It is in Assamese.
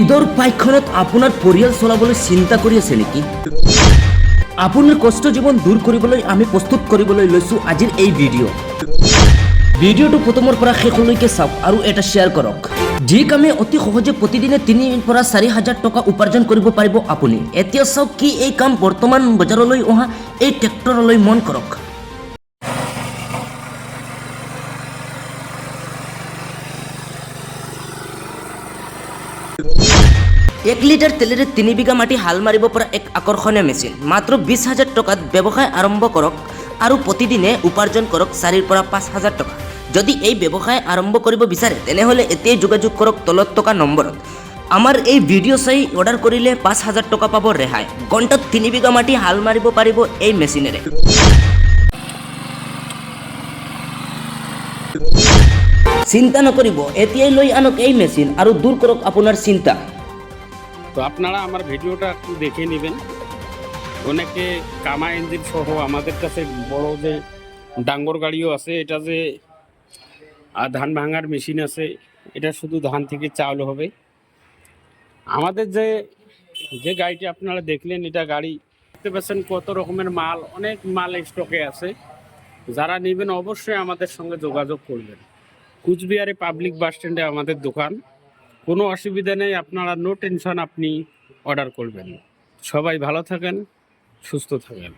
ঈদৰ পাইখনত আপোনাৰ পৰিয়াল চলাবলৈ চিন্তা কৰি আছে নেকি? আপোনাৰ কষ্ট জীৱন দূৰ কৰিবলৈ আমি প্ৰস্তুত কৰিবলৈ লৈছোঁ আজিৰ এই ভিডিঅ'টো প্ৰথমৰ পৰা শেষলৈকে চাওক আৰু এটা শ্বেয়াৰ কৰক। যি কামে অতি সহজে প্ৰতিদিনে ৩,000 পৰা ৪,000 টকা উপাৰ্জন কৰিব পাৰিব আপুনি। এতিয়া চাওক কি এই কাম বৰ্তমান বজাৰলৈ অহা এই ট্ৰেক্টৰলৈ মন কৰক। 1 লিটাৰ তেলেৰে 3 বিঘা মাটি হাল মাৰিব পৰা এক আকৰ্ষণীয় মেচিন। মাত্ৰ 20,000 টকাত ব্যৱসায় আৰম্ভ কৰক আৰু প্ৰতিদিনে উপাৰ্জন কৰক 4,000 পৰা 5,000 টকা। যদি এই ব্যৱসায় আৰম্ভ কৰিব বিচাৰে তেনেহ'লে এতিয়াই যোগাযোগ কৰক তলত থকা নম্বৰত। আমাৰ এই ভিডিঅ' চাই অৰ্ডাৰ কৰিলে 5,000 টকা পাব ৰেহাই। ঘণ্টাত 3 বিঘা মাটি হাল মাৰিব পাৰিব এই মেচিনেৰে। চিন্তা নকৰিব, এতিয়াই লৈ আনক এই মেচিন আৰু দূৰ কৰক আপোনাৰ চিন্তা। তো আপনারা আমার ভিডিওটা একটু দেখে নেবেন। অনেকে কামা ইঞ্জিন সহ আমাদের কাছে বড় যে ডাঙ্গর গাড়িও আছে, এটা যে ধান ভাঙার মেশিন আছে, এটা শুধু ধান থেকে চাউল হবে। আমাদের যে যে গাড়িটি আপনারা দেখলেন, এটা গাড়ি দেখতে পাচ্ছেন কত রকমের মাল, অনেক মাল স্টকে আছে। যারা নেবেন অবশ্যই আমাদের সঙ্গে যোগাযোগ করবেন। কুচবিহারে পাবলিক বাস স্ট্যান্ডে আমাদের দোকান। কোনো অসুবিধা নেই, আপনারা নো টেনশন, আপনি অর্ডার করবেন। সবাই ভালো থাকেন, সুস্থ থাকেন।